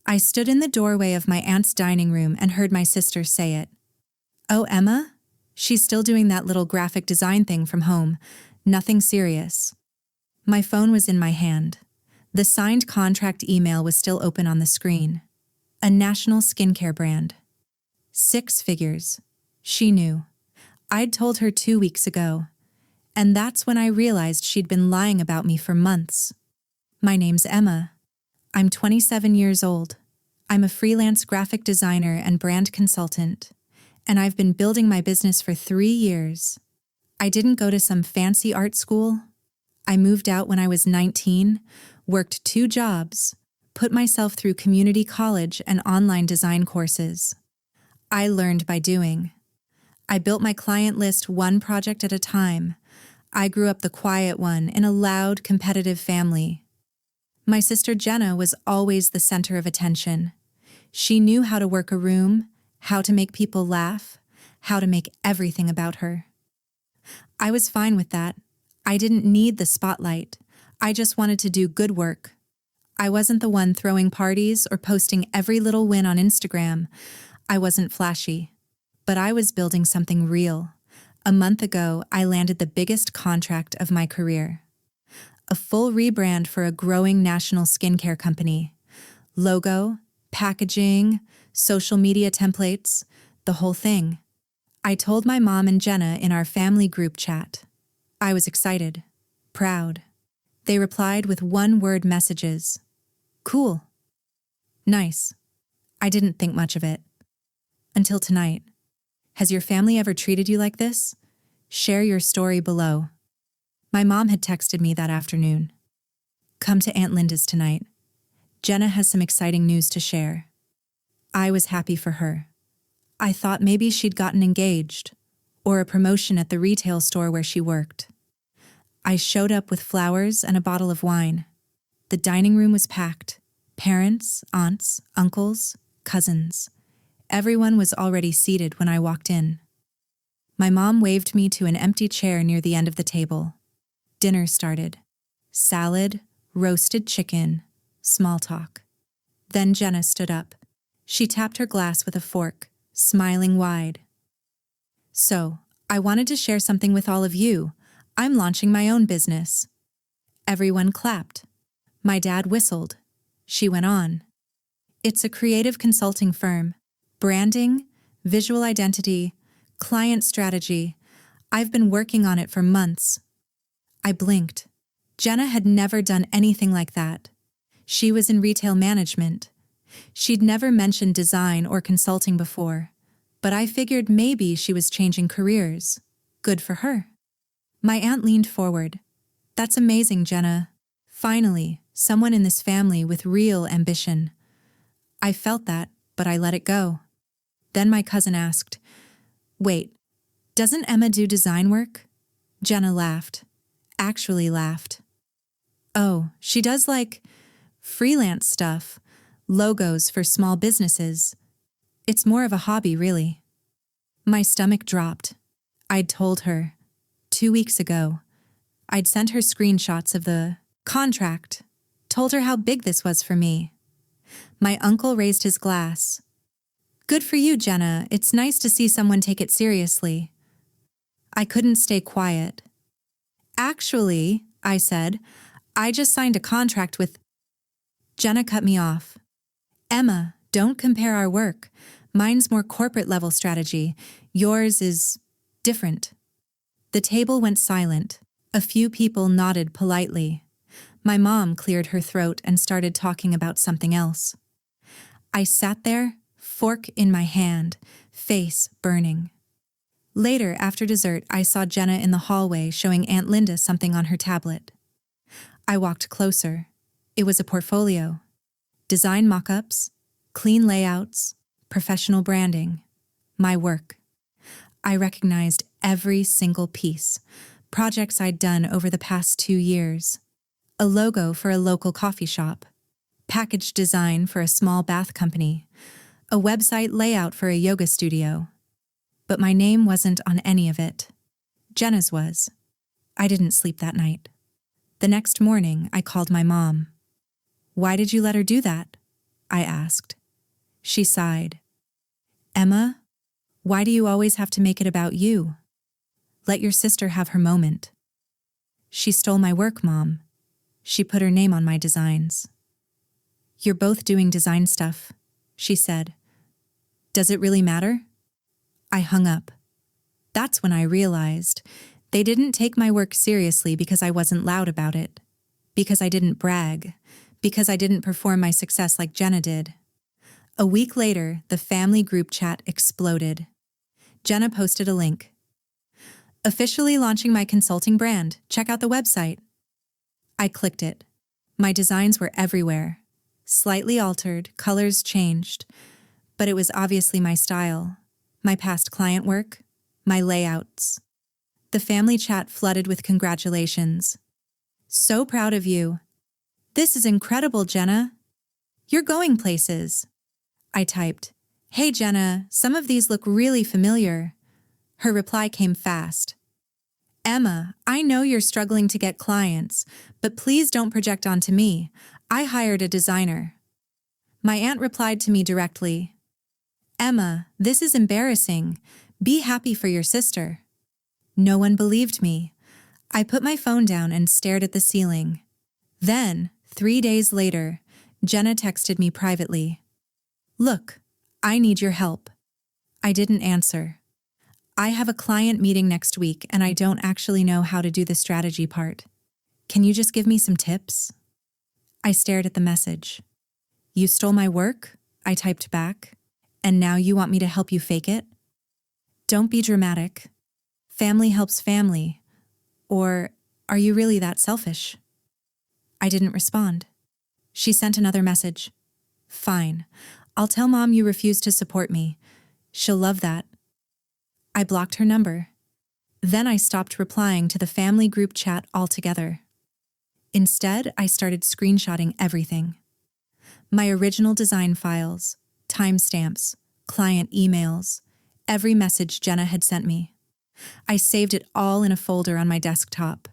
I stood in the doorway of my aunt's dining room and heard my sister say it. "Oh, Emma? She's still doing that little graphic design thing from home. Nothing serious." My phone was in my hand. The signed contract email was still open on the screen. A national skincare brand. 6 figures. She knew. I'd told her 2 weeks ago. And that's when I realized she'd been lying about me for months. My name's Emma. I'm 27 years old. I'm a freelance graphic designer and brand consultant. And I've been building my business for 3 years. I didn't go to some fancy art school. I moved out when I was 19, worked 2 jobs, put myself through community college and online design courses. I learned by doing. I built my client list one project at a time. I grew up the quiet one in a loud, competitive family. My sister Jenna was always the center of attention. She knew how to work a room, how to make people laugh, how to make everything about her. I was fine with that. I didn't need the spotlight. I just wanted to do good work. I wasn't the one throwing parties or posting every little win on Instagram. I wasn't flashy. But I was building something real. A month ago, I landed the biggest contract of my career. A full rebrand for a growing national skincare company. Logo, packaging, social media templates, the whole thing. I told my mom and Jenna in our family group chat. I was excited, proud. They replied with one-word messages. Cool. Nice. I didn't think much of it. Until tonight. Has your family ever treated you like this? Share your story below. My mom had texted me that afternoon. Come to Aunt Linda's tonight. Jenna has some exciting news to share. I was happy for her. I thought maybe she'd gotten engaged, or a promotion at the retail store where she worked. I showed up with flowers and a bottle of wine. The dining room was packed. Parents, aunts, uncles, cousins. Everyone was already seated when I walked in. My mom waved me to an empty chair near the end of the table. Dinner started. Salad, roasted chicken, small talk. Then Jenna stood up. She tapped her glass with a fork, smiling wide. "So, I wanted to share something with all of you. I'm launching my own business." Everyone clapped. My dad whistled. She went on. "It's a creative consulting firm. Branding, visual identity, client strategy. I've been working on it for months." I blinked. Jenna had never done anything like that. She was in retail management. She'd never mentioned design or consulting before, but I figured maybe she was changing careers. Good for her. My aunt leaned forward. "That's amazing, Jenna. Finally, someone in this family with real ambition." I felt that, but I let it go. Then my cousin asked, "Wait, doesn't Emma do design work?" Jenna laughed. Actually laughed. "Oh, she does freelance stuff, logos for small businesses. It's more of a hobby, really." My stomach dropped. I'd told her 2 weeks ago. I'd sent her screenshots of the contract, told her how big this was for me. My uncle raised his glass. "Good for you, Jenna. It's nice to see someone take it seriously." I couldn't stay quiet. "Actually," I said, "I just signed a contract with—" Jenna cut me off. "Emma, don't compare our work. Mine's more corporate-level strategy. Yours is different." The table went silent. A few people nodded politely. My mom cleared her throat and started talking about something else. I sat there, fork in my hand, face burning. Later, after dessert, I saw Jenna in the hallway showing Aunt Linda something on her tablet. I walked closer. It was a portfolio. Design mock-ups, clean layouts, professional branding. My work. I recognized every single piece. Projects I'd done over the past 2 years. A logo for a local coffee shop. Package design for a small bath company. A website layout for a yoga studio. But my name wasn't on any of it. Jenna's was. I didn't sleep that night. The next morning, I called my mom. "Why did you let her do that?" I asked. She sighed. Emma, why do you always have to make it about you? Let your sister have her moment. She stole my work, Mom. She put her name on my designs. You're both doing design stuff, she said. Does it really matter? I hung up. That's when I realized they didn't take my work seriously because I wasn't loud about it, because I didn't brag, because I didn't perform my success like Jenna did. A week later, the family group chat exploded. Jenna posted a link. Officially launching my consulting brand. Check out the website. I clicked it. My designs were everywhere. Slightly altered, colors changed, but it was obviously my style, my past client work, my layouts. The family chat flooded with congratulations. So proud of you. This is incredible, Jenna. You're going places. I typed, Hey Jenna, some of these look really familiar. Her reply came fast. Emma, I know you're struggling to get clients, but please don't project onto me. I hired a designer. My aunt replied to me directly. Emma, this is embarrassing. Be happy for your sister. No one believed me. I put my phone down and stared at the ceiling. Then, 3 days later, Jenna texted me privately. Look, I need your help. I didn't answer. I have a client meeting next week and I don't actually know how to do the strategy part. Can you just give me some tips? I stared at the message. You stole my work? I typed back. And now you want me to help you fake it? Don't be dramatic. Family helps family. Or are you really that selfish? I didn't respond. She sent another message. Fine. I'll tell Mom you refuse to support me. She'll love that. I blocked her number. Then I stopped replying to the family group chat altogether. Instead, I started screenshotting everything. My original design files, timestamps, client emails, every message Jenna had sent me. I saved it all in a folder on my desktop.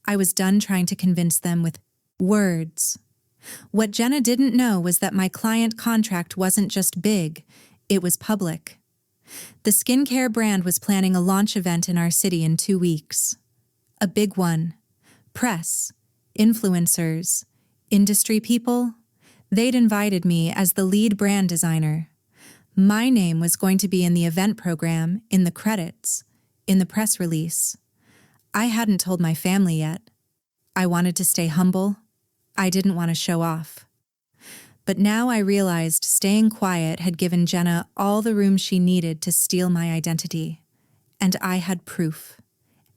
I was done trying to convince them with words. What Jenna didn't know was that my client contract wasn't just big, it was public. The skincare brand was planning a launch event in our city in 2 weeks. A big one. Press, influencers, industry people. They'd invited me as the lead brand designer. My name was going to be in the event program, in the credits, in the press release. I hadn't told my family yet. I wanted to stay humble. I didn't want to show off. But now I realized staying quiet had given Jenna all the room she needed to steal my identity. And I had proof.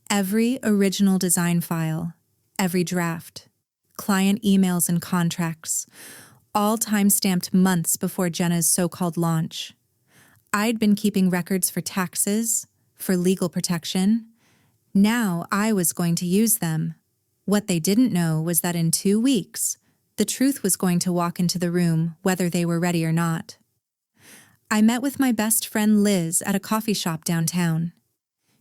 Every original design file, every draft, client emails and contracts, all time-stamped months before Jenna's so-called launch. I'd been keeping records for taxes, for legal protection. Now I was going to use them. What they didn't know was that in 2 weeks, the truth was going to walk into the room whether they were ready or not. I met with my best friend Liz at a coffee shop downtown.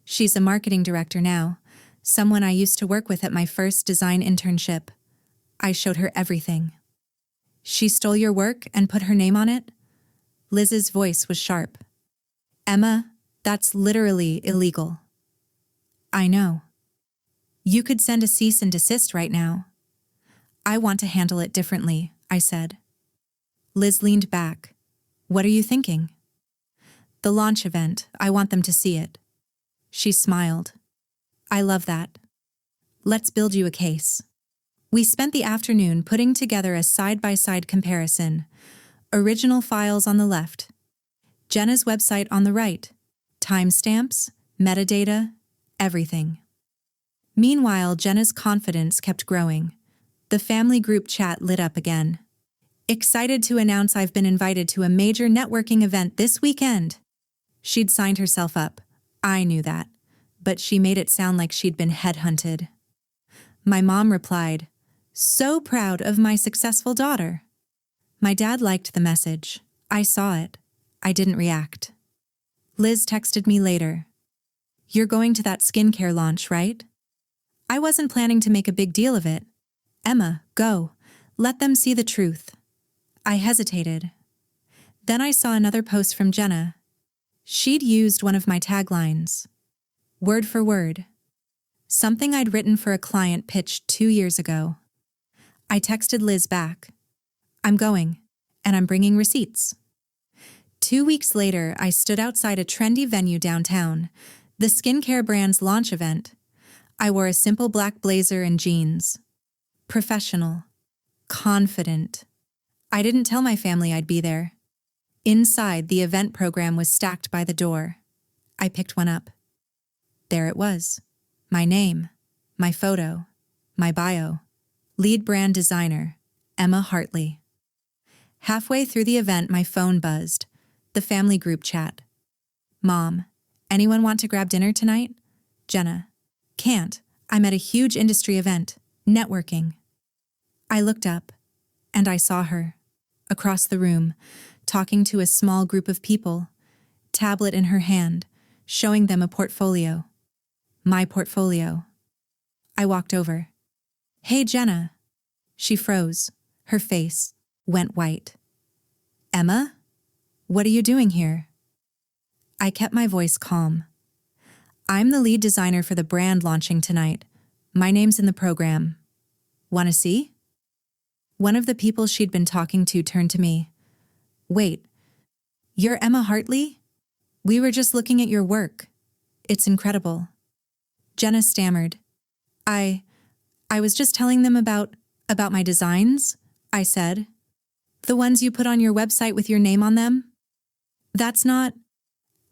She's a marketing director now, someone I used to work with at my first design internship. I showed her everything. She stole your work and put her name on it? Liz's voice was sharp. Emma, that's literally illegal. I know. You could send a cease and desist right now. I want to handle it differently, I said. Liz leaned back. What are you thinking? The launch event, I want them to see it. She smiled. I love that. Let's build you a case. We spent the afternoon putting together a side-by-side comparison. Original files on the left. Jenna's website on the right. Timestamps, metadata, everything. Meanwhile, Jenna's confidence kept growing. The family group chat lit up again. Excited to announce I've been invited to a major networking event this weekend. She'd signed herself up. I knew that. But she made it sound like she'd been headhunted. My mom replied, So proud of my successful daughter. My dad liked the message. I saw it. I didn't react. Liz texted me later. You're going to that skincare launch, right? I wasn't planning to make a big deal of it. Emma, go. Let them see the truth. I hesitated. Then I saw another post from Jenna. She'd used one of my taglines. Word for word. Something I'd written for a client pitched 2 years ago. I texted Liz back. I'm going, and I'm bringing receipts. 2 weeks later, I stood outside a trendy venue downtown, the skincare brand's launch event. I wore a simple black blazer and jeans. Professional. Confident. I didn't tell my family I'd be there. Inside, the event program was stacked by the door. I picked one up. There it was. My name, my photo, my bio. Lead brand designer, Emma Hartley. Halfway through the event, my phone buzzed. The family group chat. Mom, anyone want to grab dinner tonight? Jenna. Can't. I'm at a huge industry event. Networking. I looked up, and I saw her, across the room, talking to a small group of people, tablet in her hand, showing them a portfolio. My portfolio. I walked over. Hey, Jenna. She froze. Her face went white. Emma? What are you doing here? I kept my voice calm. I'm the lead designer for the brand launching tonight. My name's in the program. Want to see? One of the people she'd been talking to turned to me. Wait, you're Emma Hartley? We were just looking at your work. It's incredible. Jenna stammered. I was just telling them about my designs, I said. The ones you put on your website with your name on them? That's not...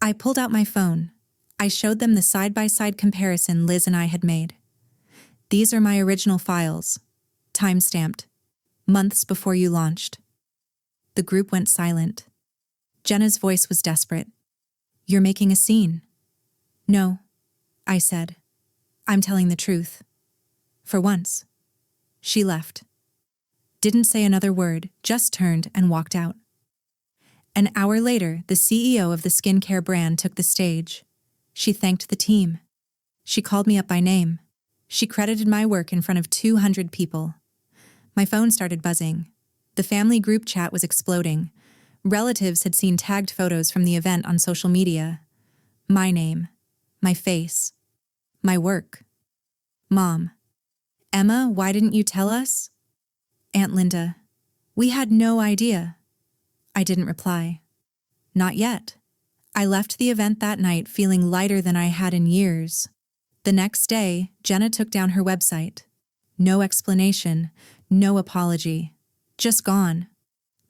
I pulled out my phone. I showed them the side-by-side comparison Liz and I had made. These are my original files, time-stamped, months before you launched. The group went silent. Jenna's voice was desperate. You're making a scene. No, I said. I'm telling the truth. For once. She left. Didn't say another word, just turned and walked out. An hour later, the CEO of the skincare brand took the stage. She thanked the team. She called me up by name. She credited my work in front of 200 people. My phone started buzzing. The family group chat was exploding. Relatives had seen tagged photos from the event on social media. My name, my face, my work. Mom, Emma, why didn't you tell us? Aunt Linda, we had no idea. I didn't reply. Not yet. I left the event that night feeling lighter than I had in years. The next day, Jenna took down her website. No explanation, no apology. Just gone.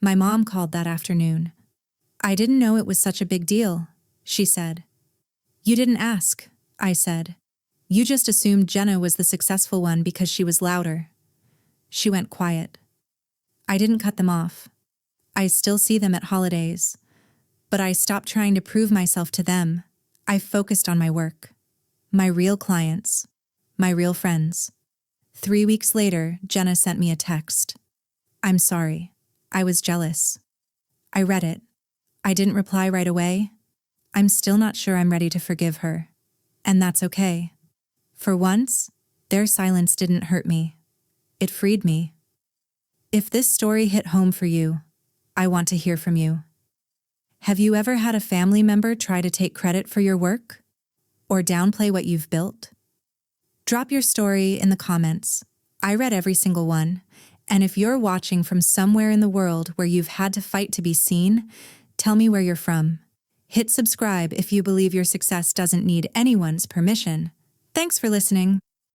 My mom called that afternoon. I didn't know it was such a big deal, she said. You didn't ask, I said. You just assumed Jenna was the successful one because she was louder. She went quiet. I didn't cut them off. I still see them at holidays. But I stopped trying to prove myself to them. I focused on my work. My real clients. My real friends. 3 weeks later, Jenna sent me a text. I'm sorry. I was jealous. I read it. I didn't reply right away. I'm still not sure I'm ready to forgive her. And that's okay. For once, their silence didn't hurt me. It freed me. If this story hit home for you, I want to hear from you. Have you ever had a family member try to take credit for your work? Or downplay what you've built? Drop your story in the comments. I read every single one. And if you're watching from somewhere in the world where you've had to fight to be seen, tell me where you're from. Hit subscribe if you believe your success doesn't need anyone's permission. Thanks for listening.